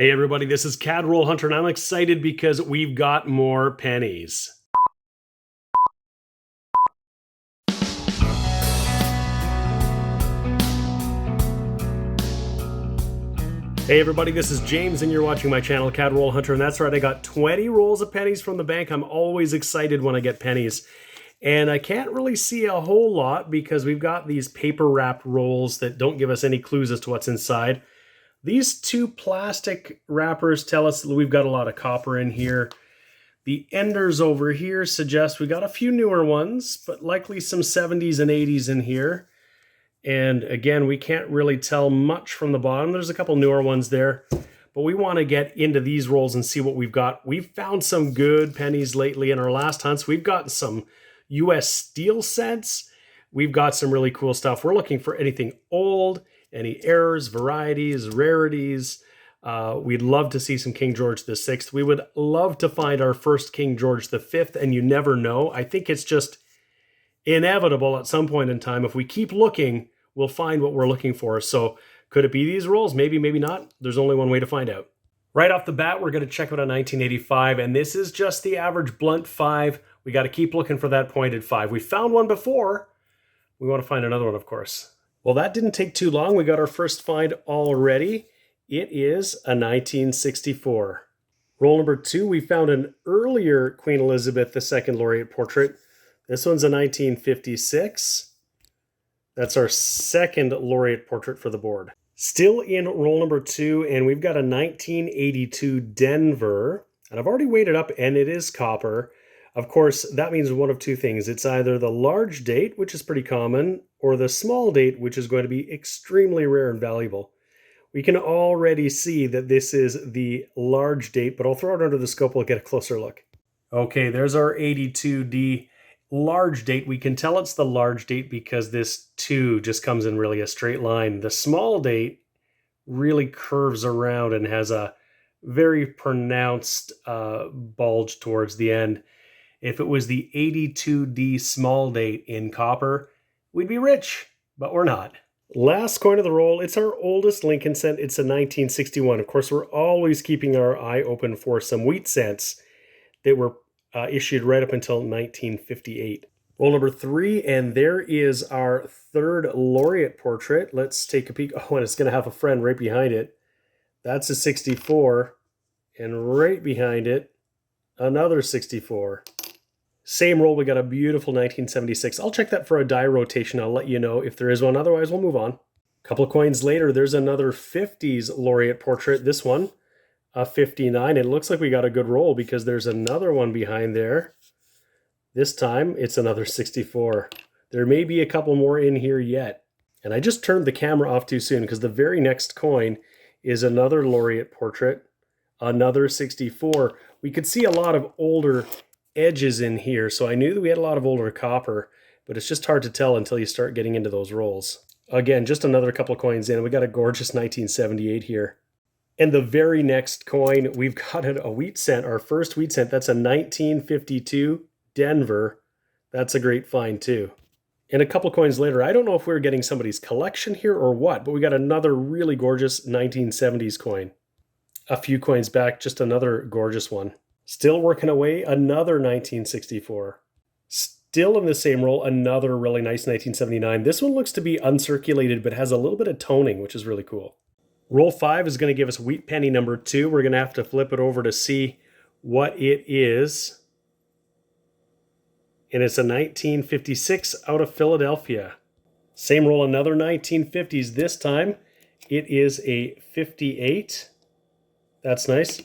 Hey everybody, this is Cad Roll Hunter, and I'm excited because we've got more pennies. Hey everybody, this is James, and you're watching my channel, Cad Roll Hunter, and that's right, I got 20 rolls of pennies from the bank. I'm always excited when I get pennies. And I can't really see a whole lot because we've got these paper wrapped rolls that don't give us any clues as to what's inside. These two plastic wrappers tell us that we've got a lot of copper in here. The enders over here suggest we got a few newer ones, but likely some 70s and 80s in here. And again, we can't really tell much from the bottom. There's a couple newer ones there, but we want to get into these rolls and see what we've got. We've found some good pennies lately in our last hunts. We've gotten some US steel cents. We've got some really cool stuff. We're looking for anything old, any errors, varieties, rarities. We'd love to see some King George VI. We would love to find our first King George V, and you never know. I think it's just inevitable at some point in time. If we keep looking, we'll find what we're looking for. So could it be these rolls? Maybe, maybe not. There's only one way to find out. Right off the bat, we're going to check out a 1985, and this is just the average blunt 5. We got to keep looking for that pointed 5. We found one before. We want to find another one, of course. Well, that didn't take too long. We got our first find already. It is a 1964. Roll number 2, we found an earlier Queen Elizabeth II laureate portrait. This one's a 1956. That's our second laureate portrait for the board. Still in roll number 2, and we've got a 1982 Denver. And I've already weighed it up, and it is copper. Of course, that means one of two things. It's either the large date, which is pretty common, or the small date, which is going to be extremely rare and valuable. We can already see that this is the large date, but I'll throw it under the scope. We'll get a closer look. Okay, there's our 82D large date. We can tell it's the large date because this 2 just comes in really a straight line. The small date really curves around and has a very pronounced bulge towards the end. If it was the 82D small date in copper, we'd be rich, but we're not. Last coin of the roll, it's our oldest Lincoln cent. It's a 1961. Of course, we're always keeping our eye open for some wheat cents that were issued right up until 1958. Roll number 3, and there is our third laureate portrait. Let's take a peek. Oh, and it's going to have a friend right behind it. That's a 64, and right behind it, another 64. Same roll, we got a beautiful 1976. I'll check that for a die rotation. I'll let you know if there is one. Otherwise, we'll move on. A couple of coins later, there's another 50s laureate portrait. This one, a 59. It looks like we got a good roll because there's another one behind there. This time, it's another 64. There may be a couple more in here yet. And I just turned the camera off too soon because the very next coin is another laureate portrait, another 64. We could see a lot of older edges in here, so I knew that we had a lot of older copper, but it's just hard to tell until you start getting into those rolls. Again, just another couple of coins in. We got a gorgeous 1978 here. And the very next coin, we've got a wheat cent, our first wheat cent. That's a 1952 Denver. That's a great find too. And a couple coins later, I don't know if we're getting somebody's collection here or what, but we got another really gorgeous 1970s coin. A few coins back, just another gorgeous one. Still working away, another 1964. Still in the same roll, another really nice 1979. This one looks to be uncirculated, but has a little bit of toning, which is really cool. Roll 5 is going to give us wheat penny number 2. We're going to have to flip it over to see what it is. And it's a 1956 out of Philadelphia. Same roll, another 1950s. This time, it is a 58. That's nice.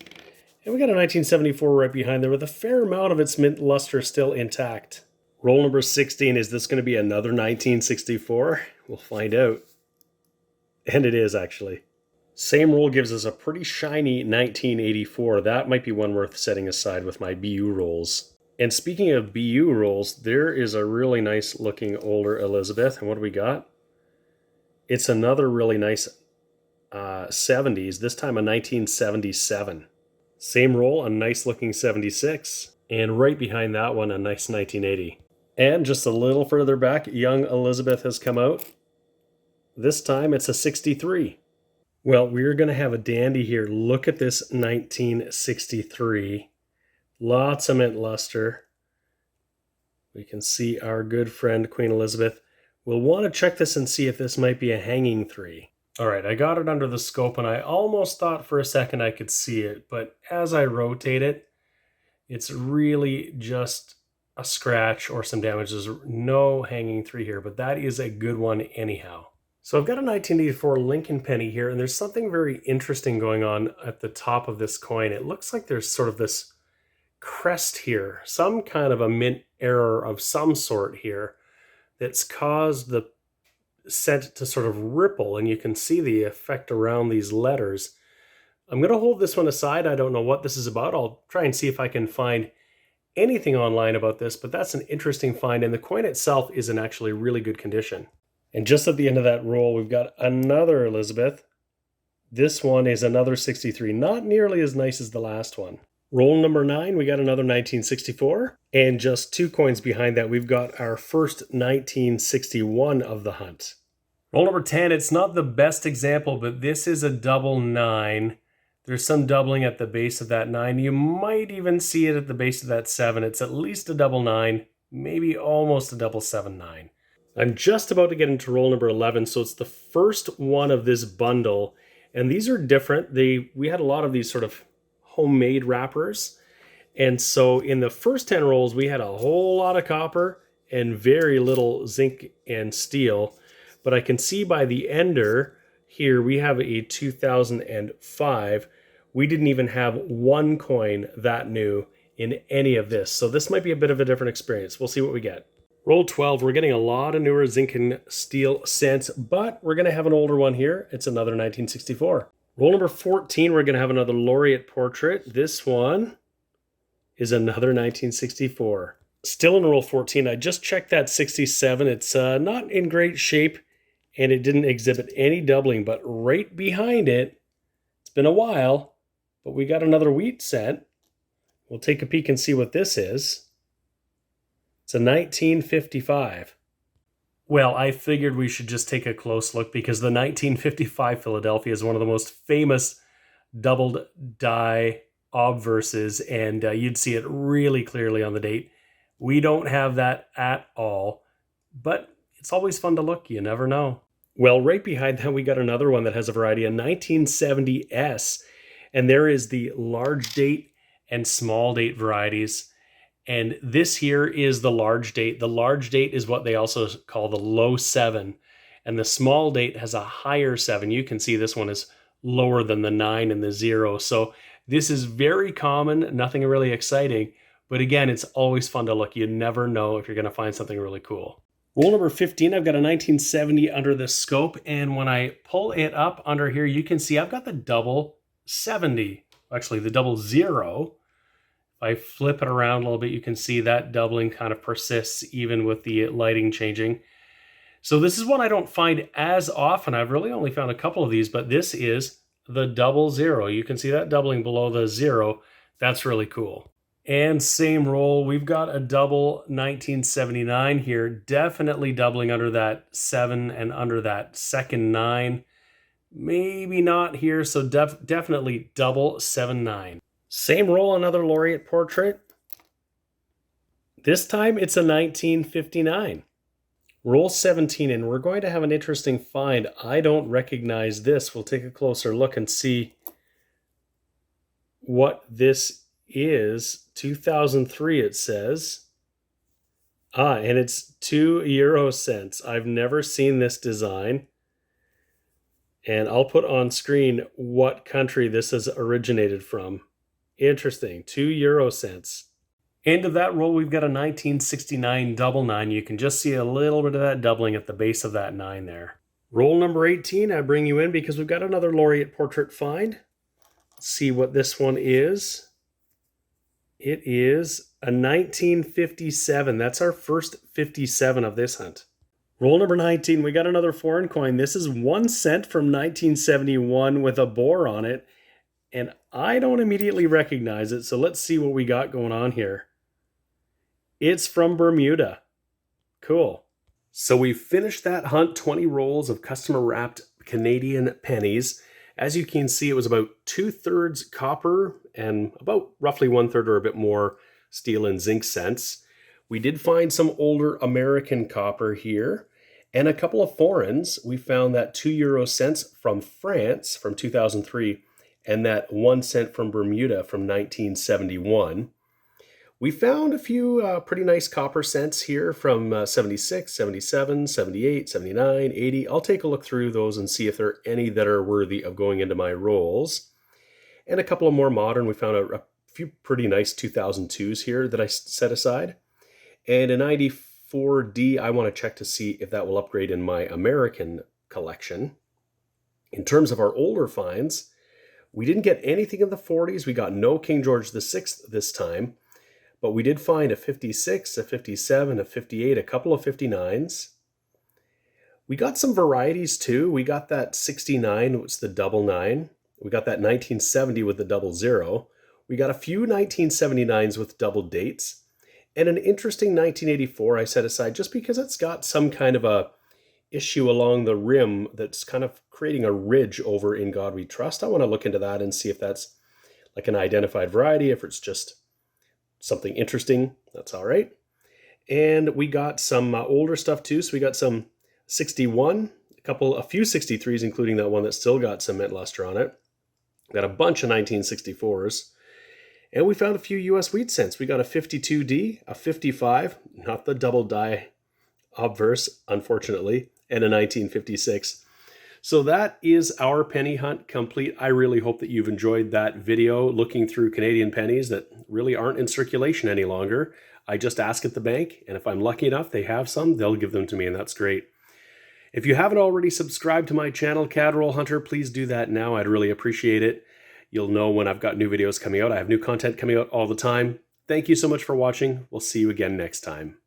And we got a 1974 right behind there with a fair amount of its mint luster still intact. Roll number 16, is this going to be another 1964? We'll find out. And it is, actually. Same roll gives us a pretty shiny 1984. That might be one worth setting aside with my BU rolls. And speaking of BU rolls, there is a really nice looking older Elizabeth. And what do we got? It's another really nice 70s, this time a 1977. Same roll, a nice looking 76. And right behind that one, a nice 1980. And just a little further back, young Elizabeth has come out. This time it's a 63. Well, we're going to have a dandy here. Look at this 1963. Lots of mint luster. We can see our good friend Queen Elizabeth. We'll want to check this and see if this might be a hanging 3. All right, I got it under the scope and I almost thought for a second I could see it, but as I rotate it, it's really just a scratch or some damage. There's no hanging 3 here, but that is a good one anyhow. So I've got a 1984 Lincoln penny here, and there's something very interesting going on at the top of this coin. It looks like there's sort of this crest here, some kind of a mint error of some sort here that's caused the cent to sort of ripple, and you can see the effect around these letters. I'm going to hold this one aside. I don't know what this is about. I'll try and see if I can find anything online about this, but that's an interesting find, and the coin itself is in actually really good condition. And just at the end of that roll, we've got another Elizabeth. This one is another 63, not nearly as nice as the last one. Roll number 9, we got another 1964. And just 2 coins behind that, we've got our first 1961 of the hunt. Roll number 10, it's not the best example, but this is a double 9. There's some doubling at the base of that 9. You might even see it at the base of that 7. It's at least a double 9, maybe almost a double 7-9. I'm just about to get into roll number 11, so it's the first one of this bundle. And these are different. We had a lot of these sort of homemade wrappers. And so in the first 10 rolls, we had a whole lot of copper and very little zinc and steel. But I can see by the ender here, we have a 2005. We didn't even have one coin that new in any of this. So this might be a bit of a different experience. We'll see what we get. Roll 12, we're getting a lot of newer zinc and steel cents, but we're going to have an older one here. It's another 1964. Roll number 14, we're going to have another laureate portrait. This one is another 1964. Still in roll 14, I just checked that 67. It's not in great shape, and it didn't exhibit any doubling, but right behind it, it's been a while, but we got another wheat cent. We'll take a peek and see what this is. It's a 1955. Well, I figured we should just take a close look because the 1955 Philadelphia is one of the most famous doubled die obverses, and you'd see it really clearly on the date. We don't have that at all, but it's always fun to look. You never know. Well, right behind that, we got another one that has a variety, a 1970S, and there is the large date and small date varieties. And this here is the large date. The large date is what they also call the low 7. And the small date has a higher 7. You can see this one is lower than the 9 and the 0. So this is very common, nothing really exciting. But again, it's always fun to look. You never know if you're going to find something really cool. Roll number 15, I've got a 1970 under the scope. And when I pull it up under here, you can see I've got the double 70. Actually, the double 0. I flip it around a little bit, you can see that doubling kind of persists even with the lighting changing. So this is one I don't find as often. I've really only found a couple of these, but this is the double 0. You can see that doubling below the 0. That's really cool. And same roll, we've got a double 1979 here, definitely doubling under that 7 and under that second 9. Maybe not here, so definitely double 79. Same roll, another laureate portrait. This time it's a 1959. Roll 17, and we're going to have an interesting find. I don't recognize this. We'll take a closer look and see what this is. 2003 it says. And it's 2 euro cents. I've never seen this design. And I'll put on screen what country this has originated from. Interesting, 2 euro cents. End of that roll, we've got a 1969 double 9. You can just see a little bit of that doubling at the base of that 9 there. Roll number 18, I bring you in because we've got another laureate portrait find. Let's see what this one is. It is a 1957. That's our first 57 of this hunt. Roll number 19, we got another foreign coin. This is 1 cent from 1971 with a boar on it. And I don't immediately recognize it, so let's see what we got going on here. It's from Bermuda. Cool. So we finished that hunt, 20 rolls of customer wrapped Canadian pennies. As you can see, it was about 2/3 copper and about roughly 1/3 or a bit more steel and zinc cents. We did find some older American copper here and a couple of foreigns. We found that 2 euro cents from France from 2003 and that 1 cent from Bermuda from 1971. We found a few pretty nice copper cents here from 76, 77, 78, 79, 80. I'll take a look through those and see if there are any that are worthy of going into my rolls. And a couple of more modern. We found a few pretty nice 2002s here that I set aside. And a 94D, I want to check to see if that will upgrade in my American collection. In terms of our older finds, we didn't get anything in the 40s. We got no King George VI this time. But we did find a 56, a 57, a 58, a couple of 59s. We got some varieties too. We got that 69, which is the double 9. We got that 1970 with the double 0. We got a few 1979s with double dates. And an interesting 1984 I set aside just because it's got some kind of a issue along the rim that's kind of creating a ridge over In God We Trust. I want to look into that and see if that's like an identified variety, if it's just something interesting. That's all right. And we got some older stuff too. So we got some 61, a few 63s, including that one that still got cement luster on it. Got a bunch of 1964s. And we found a few US wheat cents. We got a 52D, a 55, not the double die obverse, unfortunately, and a 1956. So that is our penny hunt complete. I really hope that you've enjoyed that video looking through Canadian pennies that really aren't in circulation any longer. I just ask at the bank, and if I'm lucky enough they have some, they'll give them to me, and that's great. If you haven't already subscribed to my channel, CAD Roll Hunter, please do that now. I'd really appreciate it. You'll know when I've got new videos coming out. I have new content coming out all the time. Thank you so much for watching. We'll see you again next time.